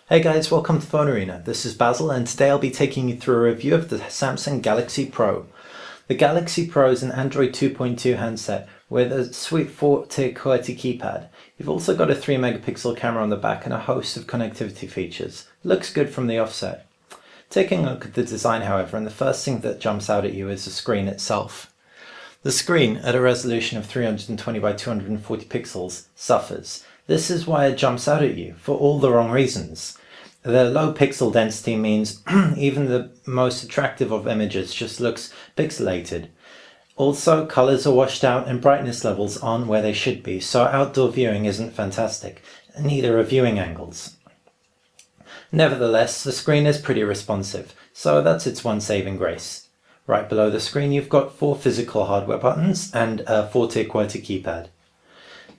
Hey guys, welcome to PhoneArena. This is Basil and today I'll be taking you through a review of the Samsung Galaxy Pro. The Galaxy Pro is an Android 2.2 handset with a sweet 4-tier QWERTY keypad. You've also got a 3-megapixel camera on the back and a host of connectivity features. It looks good from the offset. Taking a look at the design, however, and the first thing that jumps out at you is the screen itself. The screen, at a resolution of 320 by 240 pixels, suffers. This is why it jumps out at you, for all the wrong reasons. The low pixel density means even the most attractive of images just looks pixelated. Also, colors are washed out and brightness levels aren't where they should be, so outdoor viewing isn't fantastic, neither are viewing angles. Nevertheless, the screen is pretty responsive, so that's its one saving grace. Right below the screen you've got 4 physical hardware buttons and a 4-tier QWERTY keypad.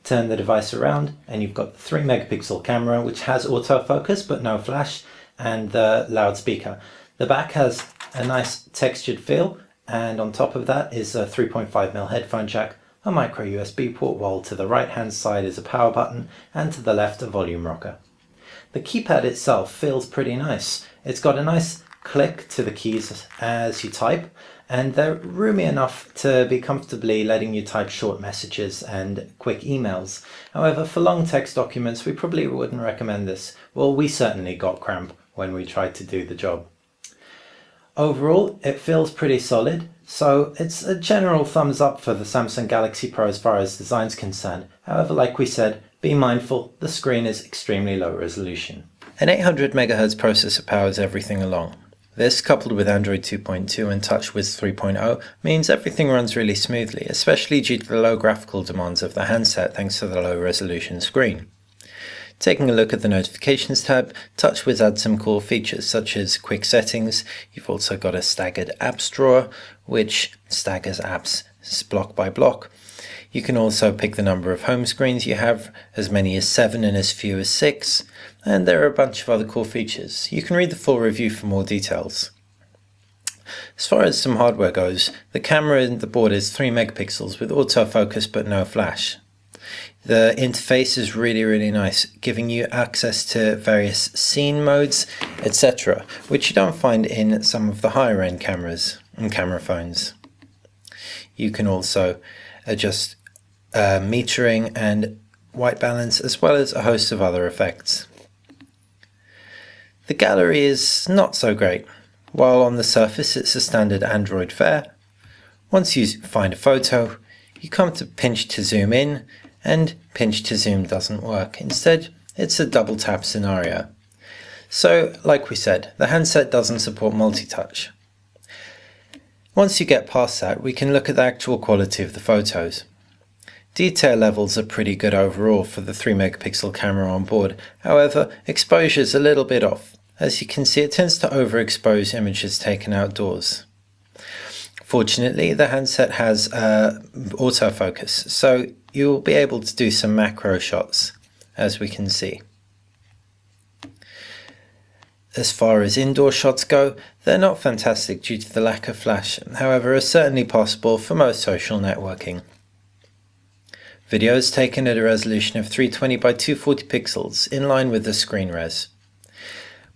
Turn the device around and you've got the 3-megapixel camera, which has autofocus but no flash, and the loudspeaker. The back has a nice textured feel, and on top of that is a 3.5mm headphone jack, a micro USB port, while to the right hand side is a power button and to the left a volume rocker. The keypad itself feels pretty nice. It's got a nice click to the keys as you type, and they're roomy enough to be comfortably letting you type short messages and quick emails. However, for long text documents we probably wouldn't recommend this. Well, we certainly got cramp when we tried to do the job. Overall, it feels pretty solid, so it's a general thumbs up for the Samsung Galaxy Pro as far as design's concerned. However, like we said, be mindful, the screen is extremely low resolution. An 800 MHz processor powers everything along. This, coupled with Android 2.2 and TouchWiz 3.0, means everything runs really smoothly, especially due to the low graphical demands of the handset thanks to the low resolution screen. Taking a look at the notifications tab, TouchWiz adds some cool features such as quick settings. You've also got a staggered apps drawer, which staggers apps block by block. You can also pick the number of home screens you have, as many as 7 and as few as 6, and there are a bunch of other cool features. You can read the full review for more details. As far as some hardware goes, the camera in the board is 3 megapixels with autofocus but no flash. The interface is really nice, giving you access to various scene modes, etc., which you don't find in some of the higher end cameras and camera phones. You can also adjust metering and white balance, as well as a host of other effects. The gallery is not so great. While on the surface it's a standard Android fare, once you find a photo, you come to pinch to zoom in, and pinch to zoom doesn't work. Instead, it's a double tap scenario. So, like we said, the handset doesn't support multi-touch. Once you get past that, we can look at the actual quality of the photos. Detail levels are pretty good overall for the 3-megapixel camera on board, however, exposure is a little bit off. As you can see, it tends to overexpose images taken outdoors. Fortunately, the handset has autofocus, so you'll be able to do some macro shots, as we can see. As far as indoor shots go, they're not fantastic due to the lack of flash, however are certainly possible for most social networking. Videos taken at a resolution of 320 by 240 pixels, in line with the screen res.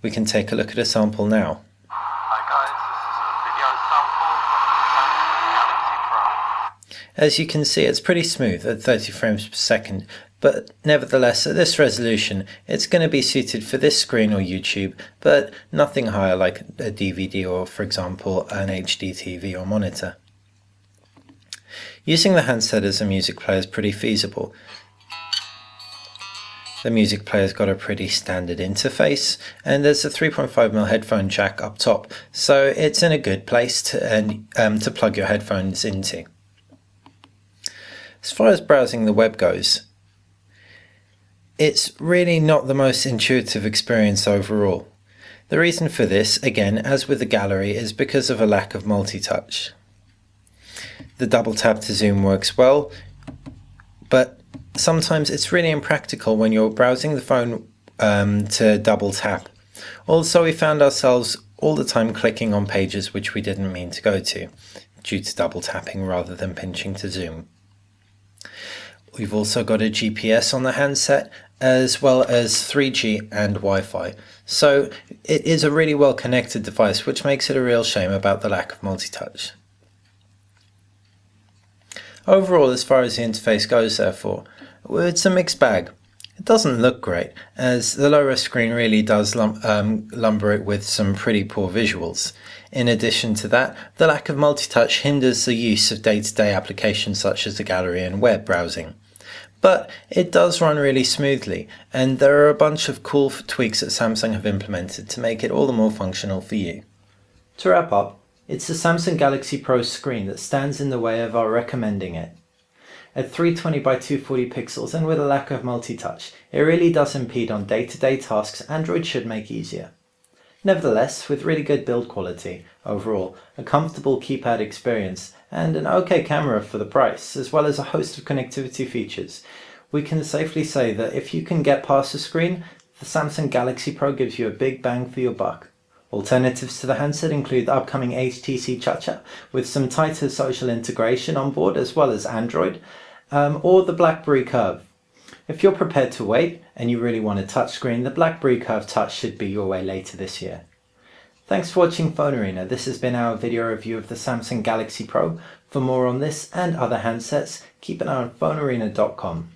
We can take a look at a sample now. Hi guys, this is a video sample from the Samsung Galaxy Pro. As you can see, it's pretty smooth at 30 frames per second, but nevertheless at this resolution it's going to be suited for this screen or YouTube, but nothing higher like a DVD or, for example, an HD TV or monitor. Using the handset as a music player is pretty feasible. The music player's got a pretty standard interface, and there's a 3.5mm headphone jack up top, so it's in a good place to plug your headphones into. As far as browsing the web goes, it's really not the most intuitive experience overall. The reason for this, again, as with the gallery, is because of a lack of multi-touch. The double tap to zoom works well, but sometimes it's really impractical when you're browsing the phone to double tap. Also, we found ourselves all the time clicking on pages which we didn't mean to go to, due to double tapping rather than pinching to zoom. We've also got a GPS on the handset, as well as 3G and Wi-Fi. So it is a really well connected device, which makes it a real shame about the lack of multi-touch. Overall, as far as the interface goes, therefore, it's a mixed bag. It doesn't look great, as the low-res screen really does lumber it with some pretty poor visuals. In addition to that, the lack of multi-touch hinders the use of day-to-day applications such as the gallery and web browsing. But it does run really smoothly, and there are a bunch of cool tweaks that Samsung have implemented to make it all the more functional for you. To wrap up, it's the Samsung Galaxy Pro screen that stands in the way of our recommending it. At 320 by 240 pixels and with a lack of multi-touch, it really does impede on day-to-day tasks Android should make easier. Nevertheless, with really good build quality, overall, a comfortable keypad experience, and an okay camera for the price, as well as a host of connectivity features, we can safely say that if you can get past the screen, the Samsung Galaxy Pro gives you a big bang for your buck. Alternatives to the handset include the upcoming HTC Chapter with some tighter social integration on board as well as Android, or the BlackBerry Curve. If you're prepared to wait and you really want a touchscreen, the BlackBerry Curve Touch should be your way later this year. Thanks for watching PhoneArena. This has been our video review of the Samsung Galaxy Pro. For more on this and other handsets, keep an eye on PhoneArena.com.